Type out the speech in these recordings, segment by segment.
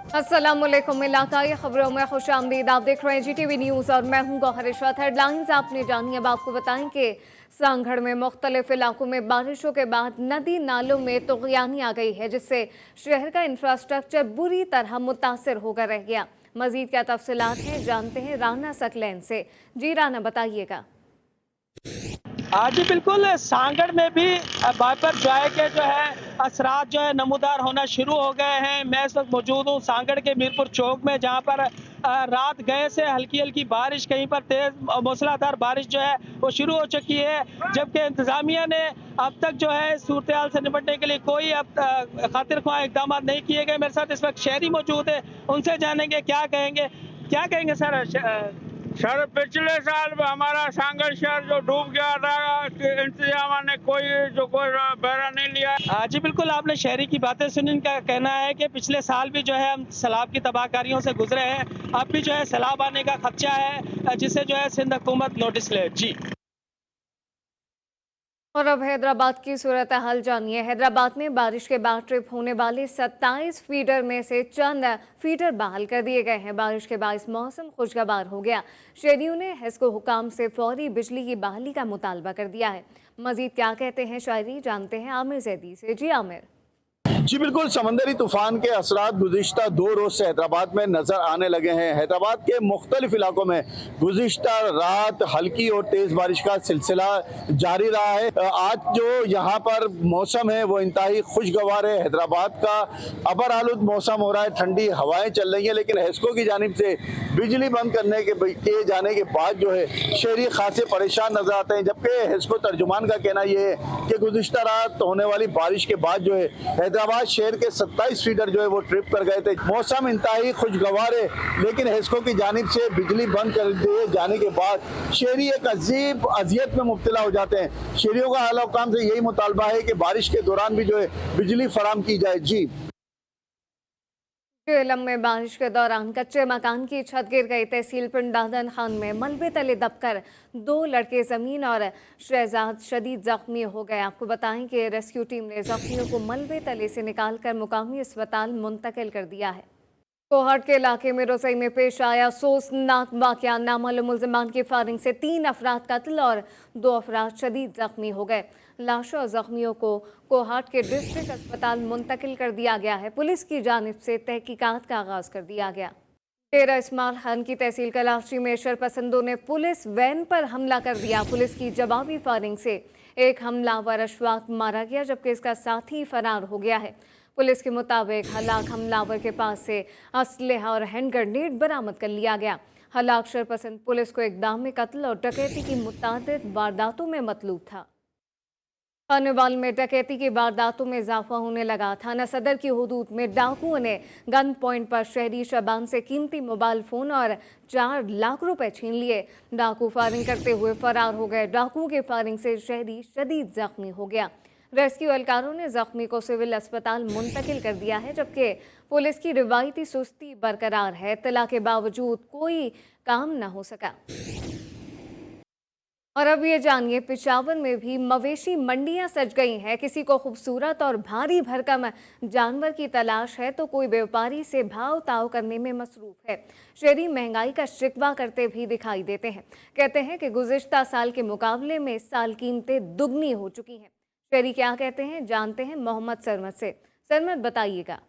अस्सलामुअलैकुम। इलाकाई खबरों में खुशामदीद। आप देख रहे हैं GTV न्यूज़ और मैं हूं गौहर इशरत। हेडलाइंस आपने जानी। अब आपको बताएं कि सांगड़ में मुख्तलिफ इलाकों में बारिशों के बाद नदी नालों में तुग़यानी आ गई है, जिससे शहर का इंफ्रास्ट्रक्चर बुरी तरह मुतासर होकर रह गया। मजीद क्या तफसीलात हैं, जानते हैं राना सकलैन से। जी राना, बताइएगा। जी बिल्कुल, सांगड़ में भी वाइपर ड्राई के जो है असरात जो है नमूदार होना शुरू हो गए हैं। मैं इस वक्त मौजूद हूँ सांगड़ के मीरपुर चौक में, जहाँ पर रात गए से हल्की हल्की बारिश, कहीं पर तेज मूसलाधार बारिश जो है वो शुरू हो चुकी है, जबकि इंतजामिया ने अब तक जो है सूरत हाल से निपटने के लिए कोई अब खातिर ख्वाह इकदाम नहीं किए गए। मेरे साथ इस वक्त शहरी मौजूद है, उनसे जानेंगे क्या कहेंगे सर। सर, पिछले साल हमारा सांगड़ शहर जो डूब गया था, इंतजाम ने कोई बहरा नहीं लिया। जी बिल्कुल, आपने शहरी की बातें सुनी। इनका कहना है कि पिछले साल भी जो है हम सैलाब की तबाहकारियों से गुजरे हैं, अब भी जो है सैलाब आने का खदशा है, जिसे जो है सिंध हुकूमत नोटिस ले। जी। और अब हैदराबाद की सूरत हाल जानिए। हैदराबाद में बारिश के बाद ट्रिप होने वाले 27 फीडर में से चंद फीडर बहाल कर दिए गए हैं। बारिश के बायस मौसम खुशगवार हो गया। शहरियों ने हेस्को हुकाम से फौरी बिजली की बहाली का मुतालबा कर दिया है। मजीद क्या कहते हैं शायरी, जानते हैं आमिर जैदी से। जी आमिर। जी बिल्कुल, समंदरी तूफान के असरात गुज़िश्ता 2 रोज़ से हैदराबाद में नज़र आने लगे हैं। हैदराबाद के मुख्तलिफ इलाकों में गुज़िश्ता रात हल्की और तेज़ बारिश का सिलसिला जारी रहा है। आज जो यहाँ पर मौसम है वो इंतहाई खुशगवार है। हैदराबाद का अबर आलूद मौसम हो रहा है, ठंडी हवाएं चल रही हैं, लेकिन हेस्को की जानिब से बिजली बंद किए जाने के बाद जो है शहरी खासे परेशान नजर आते हैं। जबकि हेस्को तर्जुमान का कहना यह है कि गुज़िश्ता रात होने वाली बारिश के बाद जो है हैदराबाद शहर के 27 फीडर जो है वो ट्रिप कर गए थे। मौसम इंतहाई खुशगवार है, लेकिन हेस्को की जानिब से बिजली बंद कर दिए जाने के बाद शहरी एक अजीब अजियत में मुब्तला हो जाते हैं। शहरियों का आला हुकाम से यही मुतालबा है कि बारिश के दौरान भी जो है बिजली फराम की जाए। जी। केलम में बारिश के दौरान कच्चे मकान की छत गिर गई। तहसील पिंड दादन खान में मलबे तले दबकर 2 लड़के जमीन और शहजाद शदीद जख्मी हो गए। आपको बताएं कि रेस्क्यू टीम ने जख्मियों को मलबे तले से निकालकर मुकामी अस्पताल मुंतकिल कर दिया है। कोहट के इलाके में रसोई में पेश आया अफसोसनाक वाकया। नामालूम मुल्जिमान की फायरिंग से 3 अफराद कत्ल और 2 अफराद शदीद जख्मी हो गए। लाशों और जख्मियों को कोहट के डिस्ट्रिक्ट अस्पताल मुंतकिल कर दिया गया है। पुलिस की जानिब से तहकीकात का आगाज कर दिया गया। डेरा इस्माइल खान की तहसील कलाशी में शरपसंदों ने पुलिस वैन पर हमला कर दिया। पुलिस की जवाबी फायरिंग से एक हमलावर अशफाक मारा गया, जबकि इसका साथी फरार हो गया है। पुलिस के मुताबिक हलाक हमलावर के पास से असलहा और हैंड ग्रेनेड बरामद कर लिया गया। हलाक शरपसंद पुलिस को इक़दाम में कत्ल और डकैती की मुतअद्दिद वारदातों में मतलूब था। खानेवाल में डकैती की वारदातों में इजाफा होने लगा। थाना सदर की हुदूद में डाकुओं ने गन पॉइंट पर शहरी शबान से कीमती मोबाइल फोन और 4 लाख रुपए छीन लिए। डाकू फायरिंग करते हुए फरार हो गए। डाकुओं की फायरिंग से शहरी शदीद जख्मी हो गया। रेस्क्यू एहलकारों ने जख्मी को सिविल अस्पताल मुंतकिल कर दिया है, जबकि पुलिस की रिवायती सुस्ती बरकरार है। इत्तला के बावजूद कोई काम न हो सका। और अब ये जानिए, पेशावर में भी मवेशी मंडियां सज गई हैं। किसी को खूबसूरत और भारी भरकम जानवर की तलाश है तो कोई व्यापारी से भाव ताव करने में मसरूफ है। शहरी महंगाई का शिकवा करते भी दिखाई देते हैं। कहते हैं कि गुज़िश्ता साल के मुकाबले में इस साल कीमतें दुगनी हो चुकी हैं। शहरी क्या कहते हैं, जानते हैं मोहम्मद सरमद से। सरमद, बताइएगा।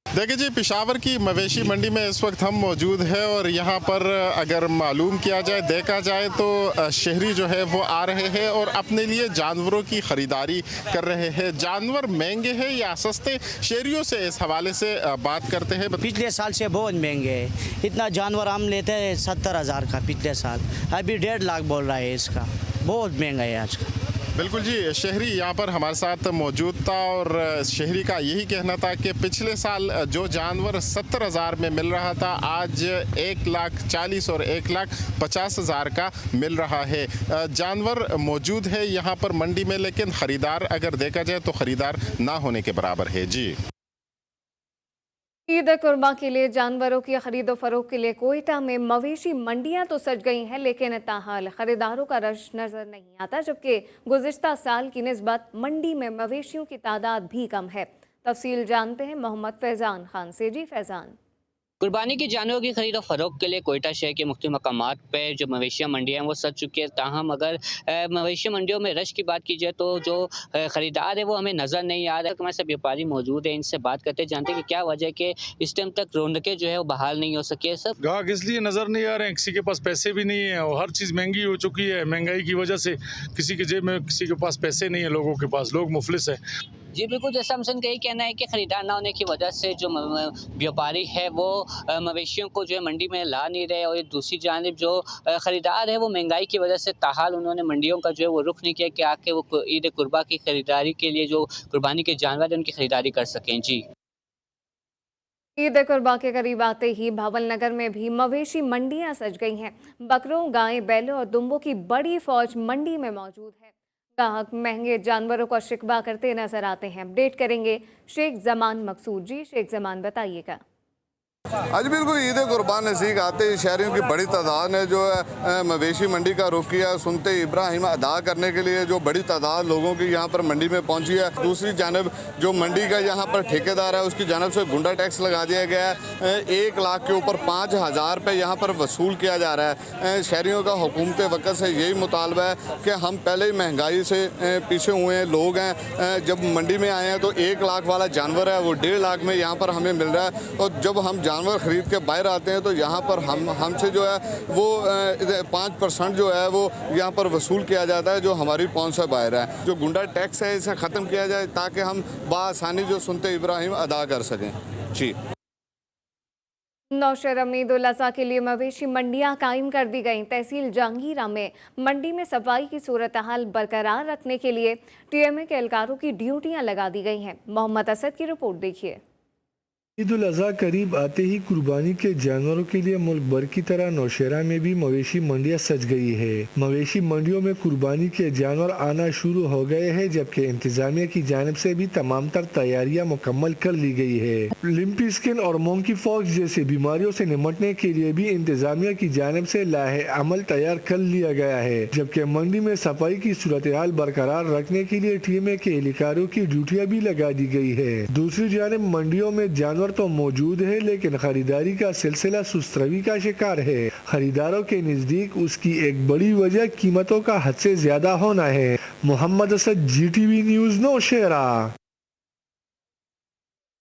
देखिए जी, पेशावर की मवेशी मंडी में इस वक्त हम मौजूद है और यहाँ पर अगर मालूम किया जाए, देखा जाए तो शहरी जो है वो आ रहे हैं और अपने लिए जानवरों की ख़रीदारी कर रहे हैं। जानवर महंगे हैं या सस्ते, शहरियों से इस हवाले से बात करते हैं। पिछले साल से बहुत महंगे है। इतना जानवर हम लेते हैं 70,000 का पिछले साल, अभी 1.5 लाख बोल रहा है इसका। बहुत महंगा है आज का। बिल्कुल जी, शहरी यहाँ पर हमारे साथ मौजूद था और शहरी का यही कहना था कि पिछले साल जो जानवर 70,000 में मिल रहा था, आज 1,40,000 और 1,50,000 का मिल रहा है। जानवर मौजूद है यहाँ पर मंडी में, लेकिन ख़रीदार अगर देखा जाए तो ख़रीदार ना होने के बराबर है। जी। ईद कुर्बा के लिए जानवरों की खरीदो फरोख्त के लिए कोयटा में मवेशी मंडियां तो सज गई हैं, लेकिन ताहाल खरीदारों का रश नजर नहीं आता। जबकि गुज़िश्ता साल की निस्बत मंडी में मवेशियों की तादाद भी कम है। तफसील जानते हैं मोहम्मद फैज़ान खान से। जी फैज़ान। कुर्बानी के जानवरों की खरीद और फरोख्त के लिए कोयटा शहर के मुख्तलिफ मकामात पर जो मवेशियाँ मंडियाँ हैं वो सज चुकी है। ताहम अगर मवेशियाँ मंडियों में रश की बात की जाए तो जो ख़रीदार है वो हमें नज़र नहीं आ रहा है। हमारे साथ व्यापारी मौजूद है, इनसे बात करते जानते हैं कि क्या वजह है कि इस टाइम तक रौनकें जो है वो बहाल नहीं हो सकी है। सब ग्राहक इसलिए नज़र नहीं आ रहे हैं, किसी के पास पैसे भी नहीं है और हर चीज़ महंगी हो चुकी है। महंगाई की वजह से किसी के जेब में किसी के पास पैसे नहीं है, लोगों के पास, लोग मुफलिस है। जी बिल्कुल, जैसा हमसे का यही कहना है कि ख़रीदार ना होने की वजह से जो व्यापारी है वो मवेशियों को जो है मंडी में ला नहीं रहे, और दूसरी जानिब जो ख़रीदार है वो महंगाई की वजह से ताहाल उन्होंने मंडियों का जो है वो रुख नहीं किया कि आके वो ईद कुर्बा की ख़रीदारी के लिए जो कुर्बानी के जानवर हैं उनकी ख़रीदारी कर सकें। जी, ईद कुर्बा के करीब आते ही भावल नगर में भी मवेशी मंडियां सज गई हैं। बकरों, गायें, बैलों और दुम्बों की बड़ी फौज मंडी में मौजूद है। ग्राहक महंगे जानवरों का शिकवा करते नजर आते हैं। अपडेट करेंगे शेख जमान मकसूद। जी शेख जमान, बताइएगा। आज बिल्कुल ईद कुर्बान नज़दीक आते ही शहरियों की बड़ी तादाद ने जो है मवेशी मंडी का रुख किया। सुनते इब्राहिम अदा करने के लिए जो बड़ी तादाद लोगों की यहाँ पर मंडी में पहुँची है। दूसरी जानब जो मंडी का यहाँ पर ठेकेदार है उसकी जानब से गुंडा टैक्स लगा दिया गया है। 1 लाख के ऊपर 5,000 रुपये यहाँ पर वसूल किया जा रहा है। शहरियों का हुकूमत वक़्त से यही मुतालबा है कि हम पहले ही महंगाई से पीछे हुए हैं लोग हैं। जब मंडी में आए हैं तो 1 लाख वाला जानवर है वो 1.5 लाख में यहाँ पर हमें मिल रहा है, और जब हम जानवर ख़रीद के बाहर आते हैं तो यहाँ पर हमसे जो है वो 5% जो है वो यहाँ पर वसूल किया जाता है, जो हमारी पहुँच से बाहर है। जो गुंडा टैक्स है इसे ख़त्म किया जाए ताकि हम बआसानी जो सुनते इब्राहिम अदा कर सकें। जी, नौशहर ईद उल अज़हा के लिए मवेशी मंडियां कायम कर दी गईं। तहसील जहांगीरा में मंडी में सफाई की सूरत हाल बरकरार रखने के लिए टीएमए के एहलकारों की ड्यूटियां लगा दी गई हैं। मोहम्मद असद की रिपोर्ट देखिए। ईद उल अज़हा करीब आते ही कुर्बानी के जानवरों के लिए मुल्क भर की तरह नौशहरा में भी मवेशी मंडियां सज गई है। मवेशी मंडियों में कुर्बानी के जानवर आना शुरू हो गए हैं, जबकि इंतजामिया की जानिब से भी तमाम तर तैयारियां मुकम्मल कर ली गई है। लिम्पी स्किन और मोंकी फॉक्स जैसी बीमारियों से निपटने के लिए भी इंतजामिया की जानिब से लाहे अमल तैयार कर लिया गया है, जबकि मंडी में सफाई की सूरत हाल बरकरार रखने के लिए टीएमए के एहलकारों की ड्यूटियां भी लगा दी गई है। दूसरी जानिब मंडियों में जानवर तो मौजूद है, लेकिन खरीदारी का सिलसिला सुस्तरवी का शिकार है। खरीदारों के नजदीक उसकी एक बड़ी वजह कीमतों का हद से ज्यादा होना है। Mohammad Asad, GTV news, Nowshera.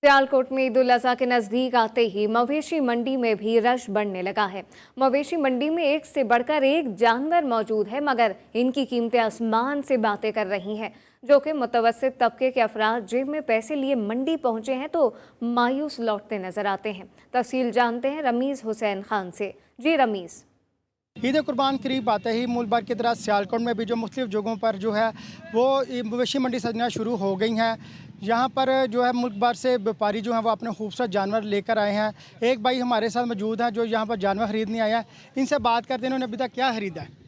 सियालकोट में ईद उल अज़हा के नज़दीक आते ही मवेशी मंडी में भी रश बढ़ने लगा है। मवेशी मंडी में एक से बढ़कर एक जानवर मौजूद है, मगर इनकी कीमतें आसमान से बातें कर रही हैं। जो कि मुतवस्सित तबके के अफराद जेब में पैसे लिए मंडी पहुंचे हैं तो मायूस लौटते नजर आते हैं। तफसील जानते हैं रमीज़ हुसैन खान से। जी रमीज़। ईद कुर्बान करीब आते ही मुल्क भर की तरह सियालकोट में भी जो मुख्तलिफ जगहों पर जो है वो मवेशी मंडी सजना शुरू हो गई हैं। यहाँ पर जो है मुल्क भर से व्यापारी जो हैं वो अपने खूबसूरत जानवर लेकर आए हैं। एक भाई हमारे साथ मौजूद हैं जो यहाँ पर जानवर ख़रीदने आए हैं। इनसे बात करते हैं, इन्होंने अभी तक क्या ख़रीदा है?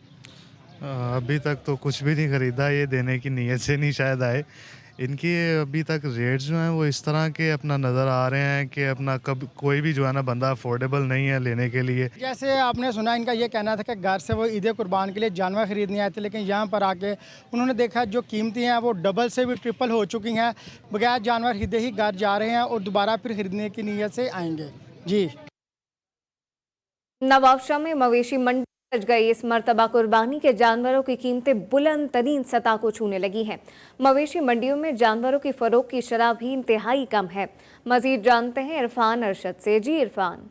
अभी तक तो कुछ भी नहीं ख़रीदा, ये देने की नीयत से नहीं शायद आए। इनकी अभी तक रेट्स जो हैं वो इस तरह के अपना नज़र आ रहे हैं कि अपना कब कोई भी जो है ना बंदा अफोर्डेबल नहीं है लेने के लिए। जैसे आपने सुना इनका ये कहना था कि घर से वो ईद कुर्बान के लिए जानवर ख़रीदने आए थे, लेकिन यहाँ पर आके उन्होंने देखा जो कीमतें हैं वो डबल से भी ट्रिपल हो चुकी हैं। बगैर जानवर खरीदे ही घर जा रहे हैं और दोबारा फिर ख़रीदने की नीयत से आएंगे। जी, नवाबशाह में मवेशी मंडी सज गई। इस मरतबा कुर्बानी के जानवरों की कीमतें बुलंद तरीन सतह को छूने लगी हैं। मवेशी मंडियों में जानवरों की फरोख्त की शरह भी इंतहाई कम है। मजीद जानते हैं इरफान अरशद से। जी इरफान।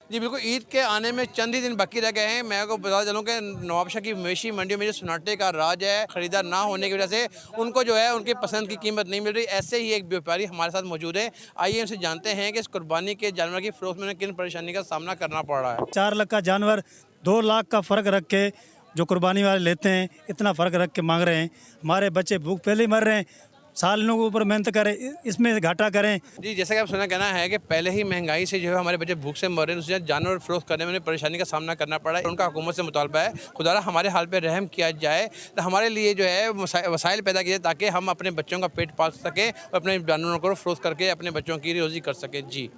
जी बिल्कुल, ईद के आने में चंद ही दिन बाकी रह गए हैं। मैं आपको बता चलूँ कि नवाबशाह की मवेशी मंडियों में जो सन्नाटे का राज है, ख़रीदार ना होने की वजह से उनको जो है उनकी पसंद की कीमत नहीं मिल रही। ऐसे ही एक व्यापारी हमारे साथ मौजूद है, आइए उनसे जानते हैं कि इस कुर्बानी के जानवर की फ़रोख्त में उन्हें किन परेशानी का सामना करना पड़ रहा है। 4 लाख का जानवर 2 लाख का फ़र्क रख के जो कुर्बानी वाले लेते हैं, इतना फ़र्क रख के मांग रहे हैं। हमारे बच्चे भूख पहले ही मर रहे हैं, सालों के ऊपर मेहनत करें, इसमें घाटा करें। जी, जैसा कि आप सुना कहना है कि पहले ही महंगाई से जो है हमारे बच्चे भूख से मर रहे हैं, दूसरे जानवर फरोख्त करने में परेशानी का सामना करना पड़ा है। उनका हुकूमत से मुतालबा है खुदारा हमारे हाल पे रहम किया जाए, तो हमारे लिए जो है वसाइल पैदा किए ताकि हम अपने बच्चों का पेट पाल सकें और अपने जानवरों को फरोख्त करके अपने बच्चों की रोज़ी कर सकें। जी।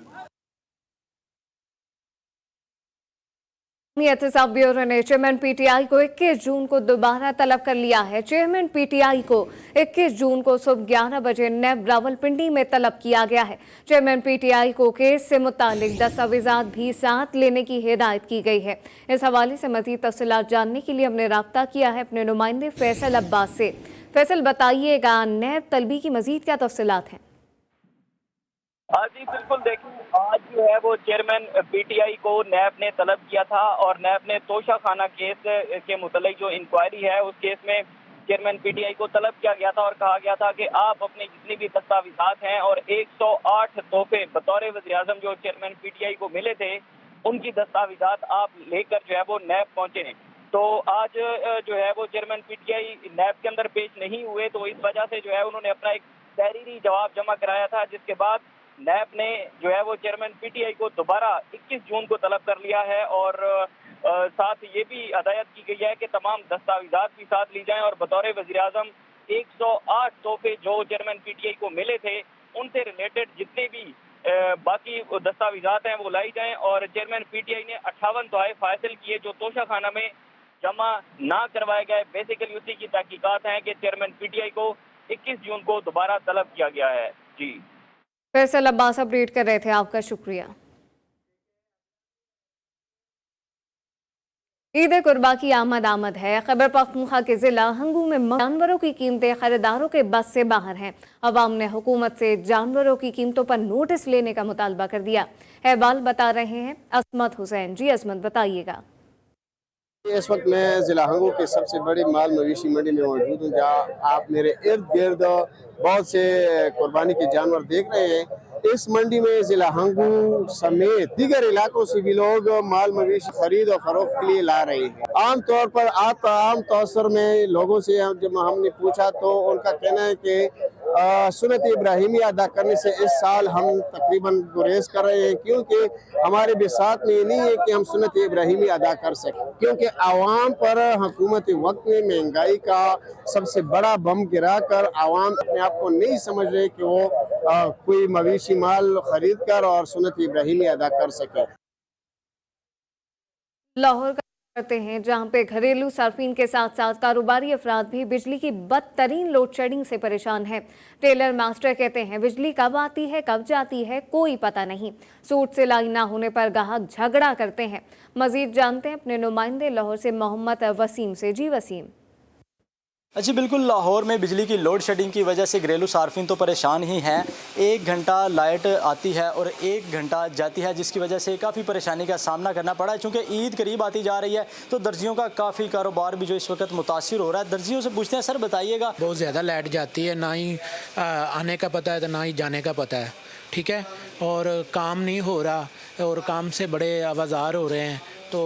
एहतसाब ब्यूरो ने चेयरमैन पीटीआई को 21 जून को दोबारा तलब कर लिया है। चेयरमैन पीटीआई को 21 जून को सुबह 11 बजे नैब रावलपिंडी में तलब किया गया है। चेयरमैन पीटीआई को केस से मुतालिक दस्तावेजात भी साथ लेने की हिदायत की गई है। इस हवाले से मजीद तफसीलात जानने के लिए हमने राब्ता किया है अपने नुमाइंदे फैसल अब्बास से। फैसल, बताइएगा नैब तलबी की मजीद क्या तफसीलात हैं? जी बिल्कुल, देखिए आज जो है वो चेयरमैन पीटीआई को नैब ने तलब किया था और नैब ने तोशा खाना केस के मुतल्लिक जो इंक्वायरी है उस केस में चेयरमैन पीटीआई को तलब किया गया था और कहा गया था कि आप अपने जितनी भी दस्तावेजात हैं और 108 तोहफे बतौर वज़ीर-ए-आज़म जो चेयरमैन पीटीआई को मिले थे उनकी दस्तावेजात आप लेकर जो है वो नैब पहुंचे हैं। तो आज जो है वो चेयरमैन पीटीआई नैब के अंदर पेश नहीं हुए, तो इस वजह से जो है उन्होंने अपना एक तहरीरी जवाब जमा कराया था, जिसके बाद नैब ने जो है वो चेयरमैन पीटीआई को दोबारा 21 जून को तलब कर लिया है और साथ ये भी हदायत की गई है कि तमाम दस्तावेजात भी साथ ली जाएं और बतौर वज़ीर-ए-आज़म 108 तोहफे जो चेयरमैन पीटीआई को मिले थे उनसे रिलेटेड जितने भी बाकी दस्तावेजात हैं वो लाई जाएं। और चेयरमैन पीटीआई ने 58 तोहफे हासिल किए जो तोशा खाना में जमा ना करवाए गए। बेसिकली उसी की तहकीकात हैं कि चेयरमैन पीटीआई को 21 जून को दोबारा तलब किया गया है। जी फैसल अब्बास अपडेट कर रहे थे, आपका शुक्रिया। ईद कुर्बा की आमद है। खैबर पख्तूनख्वा के जिला हंगू में जानवरों की कीमतें खरीदारों के बस से बाहर हैं। अवाम ने हुकूमत से जानवरों की कीमतों पर नोटिस लेने का मुतालबा कर दिया। अहवाल बता रहे हैं असमत हुसैन। जी असमत, बताइएगा। इस वक्त मैं जिला हंगू की सबसे बड़ी माल मवेशी मंडी में मौजूद हूँ, जहाँ आप मेरे इर्द गिर्द बहुत से कुर्बानी के जानवर देख रहे हैं। इस मंडी में जिला हंगू समेत दीगर इलाकों से भी लोग माल मवेशी खरीद और फरोख्त के लिए ला रहे हैं। आम तौर पर आम तौर में लोगों से जब हमने पूछा तो उनका कहना है कि सुन्नत इब्राहिमी अदा करने से इस साल हम तकरीबन गुरेज कर रहे हैं, क्योंकि हमारे बिसात में ये नहीं है कि हम सुन्नत इब्राहिमी अदा कर सकें, क्योंकि आवाम पर हुकूमत वक्त में महंगाई का सबसे बड़ा बम गिरा कर आवाम अपने आप को नहीं समझ रहे कि वो कोई मवेशी माल खरीद कर और सुन्नत इब्राहिमी अदा कर सके। लाहौर करते हैं, जहां पे घरेलू सार्फिन के साथ साथ कारोबारी अफराद भी बिजली की बदतरीन लोड शेडिंग से परेशान हैं। टेलर मास्टर कहते हैं बिजली कब आती है कब जाती है कोई पता नहीं। सूट सिलाई ना होने पर ग्राहक झगड़ा करते हैं। मजीद जानते हैं अपने नुमाइंदे लाहौर से मोहम्मद वसीम से। जी वसीम। जी बिल्कुल, लाहौर में बिजली की लोड शेडिंग की वजह से घरेलू सार्फिन तो परेशान ही हैं। 1 घंटा लाइट आती है और 1 घंटा जाती है, जिसकी वजह से काफ़ी परेशानी का सामना करना पड़ा है। चूँकि ईद करीब आती जा रही है तो दर्जियों का काफ़ी कारोबार भी जो इस वक्त मुतासिर हो रहा है। दर्जियों से पूछते हैं, सर बताइएगा। बहुत ज़्यादा लाइट जाती है, ना ही आने का पता है तो ना ही जाने का पता है, ठीक है, और काम नहीं हो रहा और काम से बड़े आवाज़ार हो रहे हैं, तो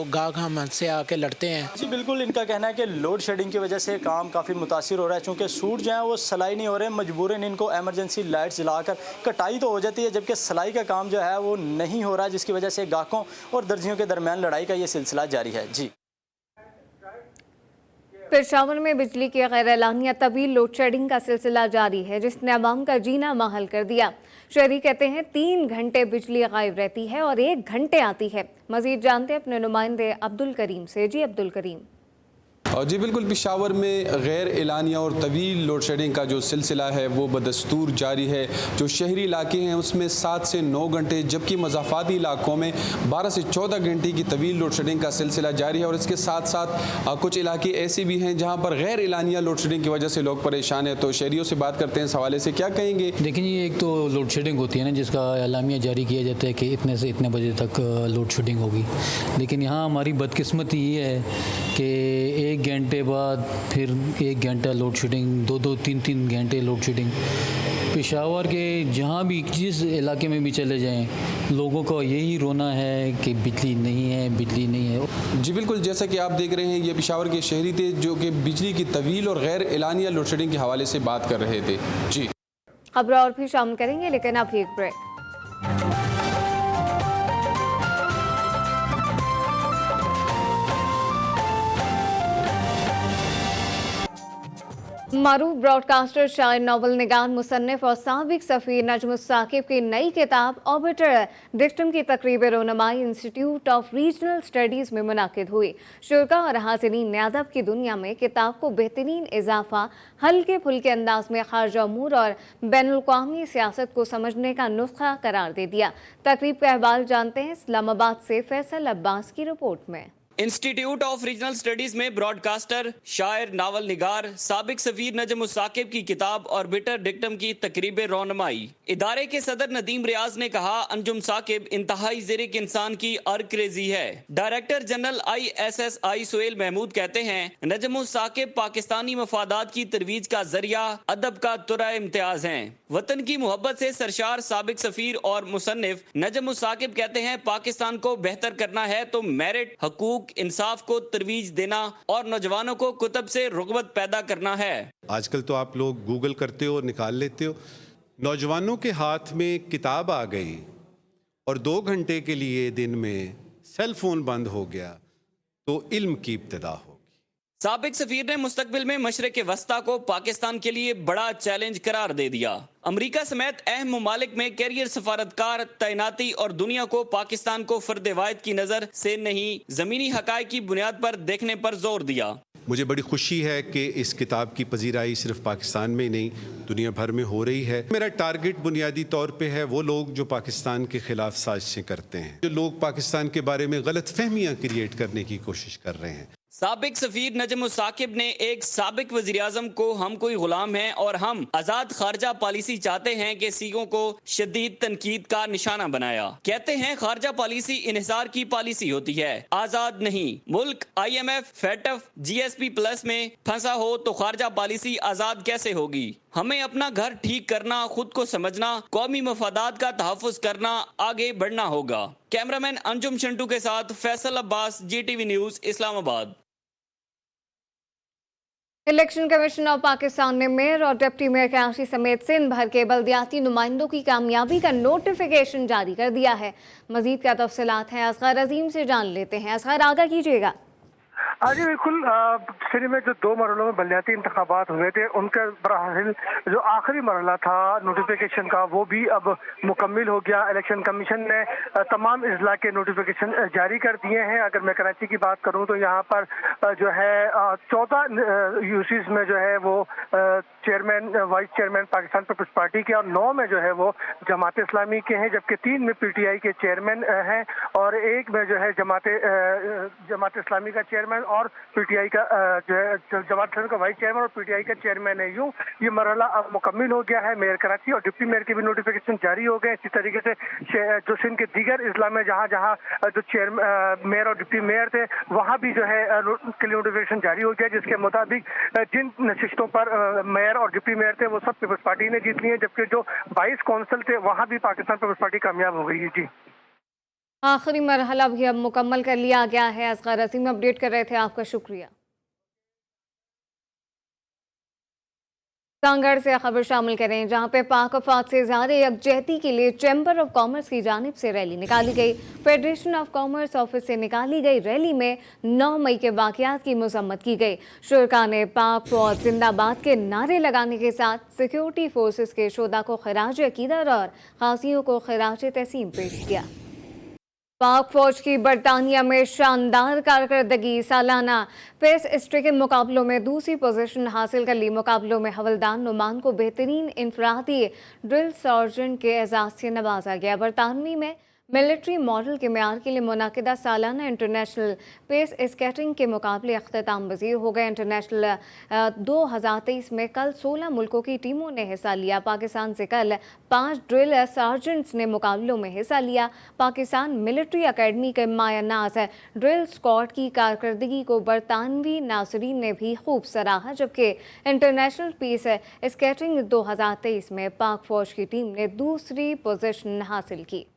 गाहक हमसे आके लड़ते हैं। जी बिल्कुल, इनका कहना है कि लोड शेडिंग की वजह से काम काफ़ी मुतासिर हो रहा है। चूँकि सूट जो है वो सिलाई नहीं हो रहे, मजबूरन इनको एमरजेंसी लाइट जलाकर कटाई तो हो जाती है, जबकि सिलाई का काम जो है वो नहीं हो रहा, जिसकी वजह से गाहकों और दर्जियों के दरमियान लड़ाई का ये सिलसिला जारी है। जी पेशावर में बिजली की गैर एलानिया तवील लोड शेडिंग का सिलसिला जारी है, जिसने आवाम का जीना महल कर दिया। शहरी कहते हैं 3 घंटे बिजली गायब रहती है और 1 घंटे आती है। मजीद जानते हैं अपने नुमाइंदे अब्दुल करीम से। जी अब्दुल करीम। और जी बिल्कुल, पेशावर में गैर एलानिया और तवील लोड शेडिंग का जो सिलसिला है वो बदस्तूर जारी है। जो शहरी इलाके हैं उसमें 7 से 9 घंटे, जबकि मज़ाफ़ाती इलाकों में 12 से 14 घंटे की तवील लोड शेडिंग का सिलसिला जारी है। और इसके साथ साथ कुछ इलाके ऐसे भी हैं जहाँ पर गैर एलानिया लोड शेडिंग की वजह से लोग परेशान हैं। तो शहरियों से बात करते हैं, इस हवाले से क्या कहेंगे। देखिए, एक तो लोड शेडिंग होती है ना, जिसका एलामिया जारी किया जाता है कि इतने से इतने बजे तक लोड शेडिंग होगी, लेकिन यहाँ हमारी बदकिस्मती ये है कि 1 घंटे बाद फिर 1 घंटा लोड शेडिंग, 2-2, 3-3 घंटे लोड शेडिंग। पेशावर के जहाँ भी जिस इलाके में भी चले जाएं, लोगों का यही रोना है कि बिजली नहीं है, बिजली नहीं है। जी बिल्कुल, जैसा कि आप देख रहे हैं ये पेशावर के शहरी थे जो कि बिजली की तवील और गैर एलानिया लोड शेडिंग के हवाले से बात कर रहे थे। जी खबर और भी शामिल करेंगे, लेकिन अभी एक ब्रेक। मारूफ ब्रॉडकास्टर, शायर, नॉवल निगार, मुसन्निफ और साबिक सफ़ीर नजम साकिब की नई किताब ऑर्बिटर डिक्टम की तकरीब रोनमाई इंस्टीट्यूट ऑफ रीजनल स्टडीज़ में मुनाकिद हुई। शुरका और हाज़रीन ने अदब की दुनिया में किताब को बेहतरीन इजाफा, हल्के फुल्के अंदाज में खारजा अमूर और बैनुल-अक़वामी सियासत को समझने का नुस्खा करार दे दिया। तकरीब का अहवाल जानते हैं इस्लामाबाद से फैसल अब्बास की रिपोर्ट में। इंस्टीट्यूट ऑफ रीजनल स्टडीज में ब्रॉडकास्टर, शायर, नावल निगार, साबिक सफीर नजम साकिब की किताब ऑर्बिटर डिक्टम की तकरीब रोनमाई। इदारे के सदर नदीम रियाज ने कहा, अंजुम साकिब इंतहाई ज़िरिक इंसान की अर्क-रेज़ी है। Director general ISSI Suhail Mahmood कहते हैं, नजम साकिब पाकिस्तानी मफादात की तरवीज का जरिया, अदब का तुरा इम्तियाज हैं। वतन की मोहब्बत से सरशार साबिक सफीर और मुसन्निफ नजम साकिब कहते हैं, पाकिस्तान को बेहतर करना है तो मेरिट, हकूक, इंसाफ को तरवीज देना और नौजवानों को कुतब से रुग़बत पैदा करना है। आजकल तो आप लोग गूगल करते हो और निकाल लेते हो, नौजवानों के हाथ में किताब आ गई और 2 घंटे के लिए दिन में सेल फोन बंद हो गया तो इल्म की इब्तिदा हो। साबिक सफीर ने मुस्तकबिल में मशरिक़ वस्ता को पाकिस्तान के लिए बड़ा चैलेंज करार दे दिया। अमरीका समेत अहम ममालिक में कैरियर सफारतकार तैनाती और दुनिया को पाकिस्तान को फर्द वाहिद की नज़र से नहीं, ज़मीनी हक़ाइक़ की बुनियाद पर देखने पर जोर दिया। मुझे बड़ी खुशी है कि इस किताब की पजीराई सिर्फ पाकिस्तान में नहीं दुनिया भर में हो रही है। मेरा टारगेट बुनियादी तौर पे है वो लोग जो पाकिस्तान के खिलाफ साजिशें करते हैं, जो लोग पाकिस्तान के बारे में गलत फहमियाँ क्रिएट करने की कोशिश कर रहे हैं। साबिक सफीर नजम साकिब ने एक साबिक वज़ीर आज़म को हम कोई गुलाम हैं और हम आज़ाद खारजा पॉलिसी चाहते हैं कि सिखों को शदीद तनकीद का निशाना बनाया। कहते हैं खारजा पॉलिसी इन्हिसार की पॉलिसी होती है, आज़ाद नहीं। मुल्क IMF, FATF, GSP+ में फंसा हो तो खारजा पॉलिसी आज़ाद कैसे होगी? हमें अपना घर ठीक करना, खुद को समझना, कौमी मफादात का तहफ़्फ़ुज़ करना, आगे बढ़ना होगा। कैमरामैन अंजुम शंटू के साथ Faisal Abbas, GTV news, Islamabad. Election commission of Pakistan ने मेयर और डिप्टी मेयर कराची समेत सिंध भर के बल्दियाती नुमाइंदों की कामयाबी का नोटिफिकेशन जारी कर दिया है। मजीद क्या तफसीलात हैं, असगर अजीम से जान लेते हैं। असगर, आगाह कीजिएगा। जी बिल्कुल, सिंध में जो 2 मरलों में बल्दियाती इंतखाबात हुए थे उनका बराहिल जो आखिरी मरला था नोटिफिकेशन का वो भी अब मुकम्मिल हो गया। इलेक्शन कमीशन ने तमाम अजला के नोटिफिकेशन जारी कर दिए हैं। अगर मैं कराची की बात करूं तो यहाँ पर जो है 14 यूसीज में जो है वो chairman, vice chairman Pakistan Peoples Party के और 9 में जो है वो जमात इस्लामी के हैं, जबकि 3 में PTI के चेयरमैन हैं और 1 में जो है जमात इस्लामी का चेयरमैन और PTI का जो है जमात इस्लामी का वाइस चेयरमैन और PTI का चेयरमैन है। यूँ ये मरहला अब मुकम्मिल हो गया है। मेयर कराची और डिप्टी मेयर के भी नोटिफिकेशन जारी हो गए। इसी तरीके से जो सिंध के दीगर अजला में जहाँ जहाँ जो मेयर और डिप्टी मेयर थे वहाँ भी जो है के लिए नोटिफिकेशन जारी हो गया, जिसके मुताबिक जिन नशिस्तों पर मेयर और डिप्टी मेयर थे वो सब पीपल्स पार्टी ने जीत ली है, जबकि जो 22 कौंसिल थे वहाँ भी पाकिस्तान पीपल्स पार्टी कामयाब हो गई है। जी, आखिरी मरहला भी अब मुकम्मल कर लिया गया है। असगर अजीम अपडेट कर रहे थे, आपका शुक्रिया। सांगड़ से खबर शामिल करें, जहां पे पाक वफात से ज़ाहिर यकजहती के लिए चैम्बर ऑफ कॉमर्स की जानिब से रैली निकाली गई। फेडरेशन ऑफ कॉमर्स ऑफिस से निकाली गई रैली में 9 मई के वाक़यात की मज़म्मत की गई। शुरका ने पाक फौज जिंदाबाद के नारे लगाने के साथ सिक्योरिटी फोर्सेस के शोधा को खराज अकीदत और गाज़ियों को खराज तहसीन पेश किया। पाक फौज की बरतानिया में शानदार कारकर्दगी, सालाना पेस स्ट्रिकन मुकाबलों में दूसरी पोजीशन हासिल कर ली। मुकाबलों में हवलदार नुमान को बेहतरीन इनफरादी ड्रिल सर्जेंट के एजाज़ से नवाजा गया। बरतानवी में मिलिट्री मॉडल के मेयार के लिए मुनाकिदा सालाना इंटरनेशनल पेस स्केटिंग के मुकाबले अख्ताम पज़ीर हो गए। इंटरनेशनल 2023 में कल 16 मुल्कों की टीमों ने हिस्सा लिया। पाकिस्तान से कल 5 ड्रिल सार्जेंट्स ने मुकाबलों में हिस्सा लिया। पाकिस्तान मिलिट्री अकेडमी के मायानाज ड्रिल स्क्वाड की कारकर्दगी को बरतानवी नाज़रीन ने भी खूब सराहा, जबकि इंटरनेशनल पेस स्केटिंग 2023 में पाक फौज की टीम ने दूसरी पोजीशन हासिल की।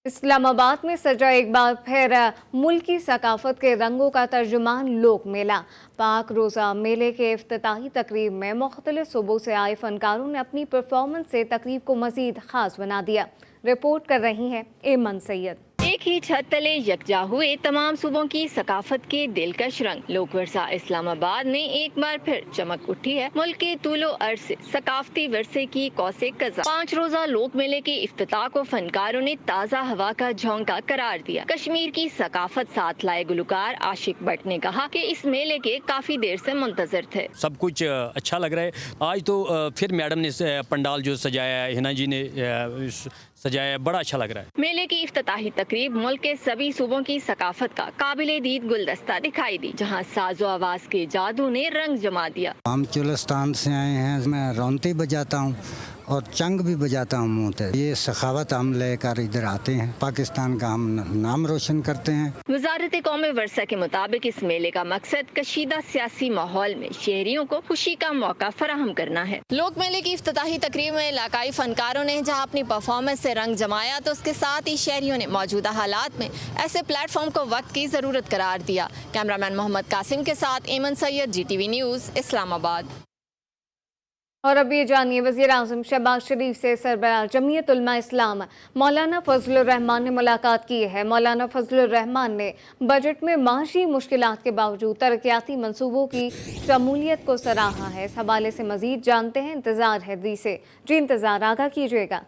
इस्लामाबाद में सजा एक बार फिर मुल्की सकाफत के रंगों का तर्जुमान लोक मेला। पाक रोज़ा मेले के इफ्तिताही तकरीब में मुख्तलिफ सूबों से आए फनकारों ने अपनी परफॉर्मेंस से तकरीब को मज़ीद ख़ास बना दिया। रिपोर्ट कर रही हैं एमन सैयद। एक ही छत तले यकजा हुए तमाम सूबों की सकाफत के दिलकश रंग। लोक वर्सा इस्लामाबाद में एक बार फिर चमक उठी है मुल्क के तूलो अर्ज से सकाफती वर्से की कौसे कज़ा। 5 रोजा लोक मेले के इफ्तिताह को फनकारों ने ताज़ा हवा का झोंका करार दिया। कश्मीर की सकाफत साथ लाए गुलकार आशिक भट्ट ने कहा कि इस मेले के काफी देर से मुंतजर थे। सब कुछ अच्छा लग रहा है। आज तो फिर मैडम ने पंडाल जो सजाया है, हिना जी ने सजाया, बड़ा अच्छा लग रहा है। मेले की इफ्तिताही तकरीब मुल्क के सभी सूबों की सकाफत का काबिले दीद गुलदस्ता दिखाई दी, जहां साजो आवाज के जादू ने रंग जमा दिया। हम चुलस्तान से आए हैं, मैं रौनते बजाता हूँ और चंग भी बजाता हूँ मुँह पे। ये सखावत हम लेकर इधर आते हैं, पाकिस्तान का हम नाम रोशन करते हैं। वजारत कौमी वर्सा के मुताबिक इस मेले का मकसद कशीदा सियासी माहौल में शहरियों को खुशी का मौका फराहम करना है। लोक मेले की इफ्तिताही तकरीब में इलाकाई फनकारों ने जहाँ अपनी परफॉर्मेंस से रंग जमाया, तो उसके साथ ही शहरियों ने मौजूदा हालात में ऐसे प्लेटफॉर्म को वक्त की जरूरत करार दिया। कैमरामैन मोहम्मद कासिम के साथ एमन सैयद, GTV न्यूज़, इस्लामाबाद। और अब ये जानिए, वज़ीर आज़म शहबाज शरीफ से सरबराह जमीयत उलमा इस्लाम मौलाना फजलुर रहमान ने मुलाकात की है। मौलाना फजलुर रहमान ने बजट में माशी मुश्किलात के बावजूद तरक्याती मंसूबों की शमूलियत को सराहा है। इस हवाले से मज़ीद जानते हैं, इंतज़ार है दी से। जी इंतज़ार, आगाह कीजिएगा।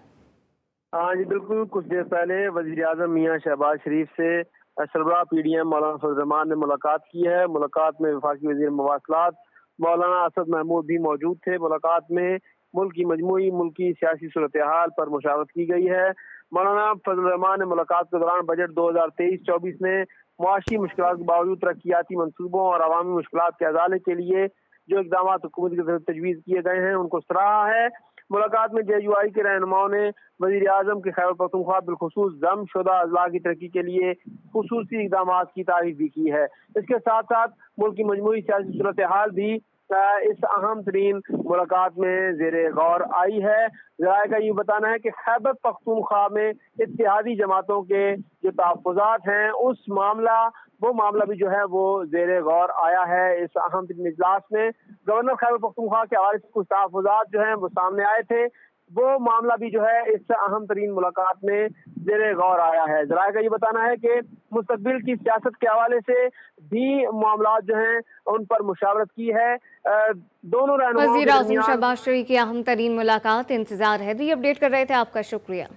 हाँ जी बिल्कुल, कुछ देर पहले वज़ीर आज़म मियाँ शहबाज शरीफ से सरबराह PDM मौलाना फजलुर रहमान ने मुलाकात की है। मुलाकात में वफाकी वज़ीर मवासलात मौलाना असद महमूद भी मौजूद थे। मुलाकात में मुल्क की मजमूई मुल्की सियासी सूरत हाल पर मुशावरत की गई है। मौलाना फजलुर रहमान ने मुलाकात के दौरान बजट 2023-24 में मुआशी मुश्किलात के बावजूद तरक्याती मंसूबों और अवामी मुश्किलात के अजाले के लिए जो इक़दाम हुकूमत की तरफ तजवीज़ किए गए हैं उनको सराहा है। मुलाकात में JUI के रहनुमाओं ने वज़ीर आज़म के खैबर पख्तूनख्वा बिलखुसूस दम शुदा अजला की तरक्की के लिए खुसूसी इक़दाम की तारीफ भी की है। इसके साथ साथ मुल्क की मजमूई सियासी सूरत हाल भी इस अहम तरीन मुलाकात में ज़ेरे गौर आई है। ज़राए का ये बताना है कि खैबर पख्तूनख्वा में इत्तेहादी जमातों के जो तहफ़्फ़ुज़ात हैं वो मामला भी जो है वो ज़ेरे गौर आया है। इस अहम तरीन इजलास में गवर्नर खैबर पख्तूनख्वा के हवाले से कुछ तहफ़्फ़ुज़ात जो हैं वो सामने आए थे, वो मामला भी जो है इस अहम तरीन मुलाकात में ज़ेरे गौर आया है। ज़राए का ये बताना है कि मुस्तक़बिल की सियासत के हवाले से भी मामला जो हैं उन पर मुशावरत की है। दोनों रहनुमाओं वज़ीर आज़म शहबाज शरीफ की अहम तरीन मुलाकात, इंतज़ार है। दी अपडेट कर रहे थे, आपका शुक्रिया।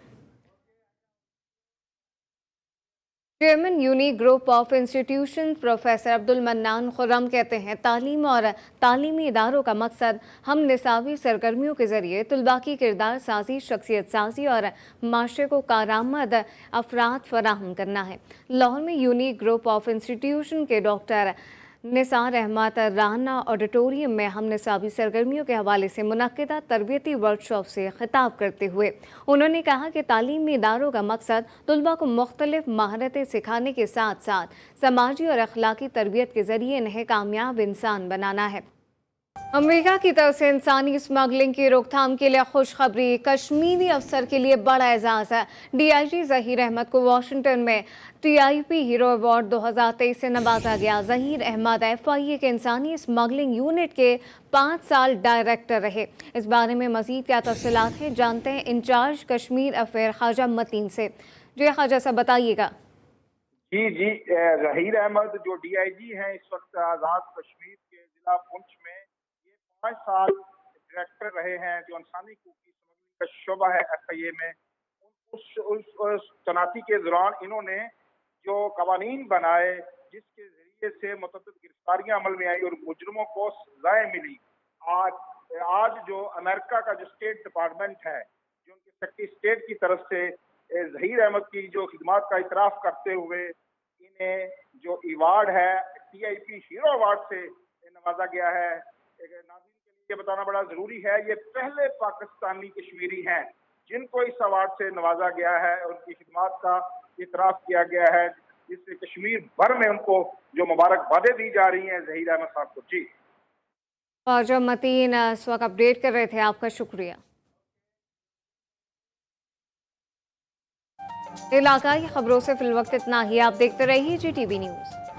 Chairman unique group of institution professor Abdul mannan Khurram कहते हैं, तालीम और तालीमी इदारों का मकसद हम निसाबी सरगर्मियों के ज़रिए तलबा की किरदार साजी, शख्सियत साजी और माशरे को कारामद अफराद फराहम करना है। लाहौर में यूनिक ग्रुप ऑफ इंस्टीट्यूशन के डॉक्टर निसार अहमद राना ऑडिटोरियम में हम निसाबी सरगर्मियों के हवाले से मुनक्किदा तरबियती वर्कशॉप से खिताब करते हुए उन्होंने कहा कि तालीमी इदारों का मकसद तलबा को मुख्तलिफ महारतें सिखाने के साथ साथ समाजी और अखलाकी तरबियत के ज़रिए इन्हें कामयाब इंसान बनाना है। अमेरिका की तरफ से इंसानी स्मगलिंग की रोकथाम के लिए खुशखबरी, कश्मीरी अफसर के लिए बड़ा एजाज़ है। DIG ज़हीर अहमद को वाशिंगटन में TIP हीरो अवार्ड 2023 से नवाजा गया। ज़हीर अहमद FIA के इंसानी स्मगलिंग यूनिट के 5 साल डायरेक्टर रहे। इस बारे में मज़ीद क्या तफसीलात हैं, जानते हैं इंचार्ज कश्मीर अफेयर ख्वाजा मतीन से। जी ख्वाजा साहब बताइएगा। जी ज़हीर अहमद जो DIG हैं इस वक्त आज़ाद कश्मीर के जिला पुंछ में 5 साल डायरेक्टर रहे हैं। जो इंसानी हकूक़ की स्मगलिंग का शोबा है FIA में, उस तैनाती के दौरान इन्होंने जो कवानीन बनाए जिसके जरिए से मुतअद्दिद गिरफ्तारियां अमल में आई और मुजरिमों को सजाएं मिली। आज जो अमेरिका का जो स्टेट डिपार्टमेंट है, जो उनके सेक्रेटरी स्टेट की तरफ से ज़हीर अहमद की जो खिदमात का इतराफ़ करते हुए इन्हें जो अवार्ड है TIP हीरो अवार्ड से नवाजा गया है। ये बताना बड़ा जरूरी है, ये पहले पाकिस्तानी कश्मीरी हैं जिनको इस अवार्ड से नवाजा गया है और उनकी खिदमात का इतराफ़ किया गया है, जिससे कश्मीर भर में उनको जो मुबारकबादें दी जा रही हैं ज़हीर अहमद साहब को। जी ख्वाजा मतीन इस वक्त अपडेट कर रहे थे, आपका शुक्रिया। इलाकाई खबरों से फिलवक्त इतना ही। आप देखते रहिए GTV न्यूज़।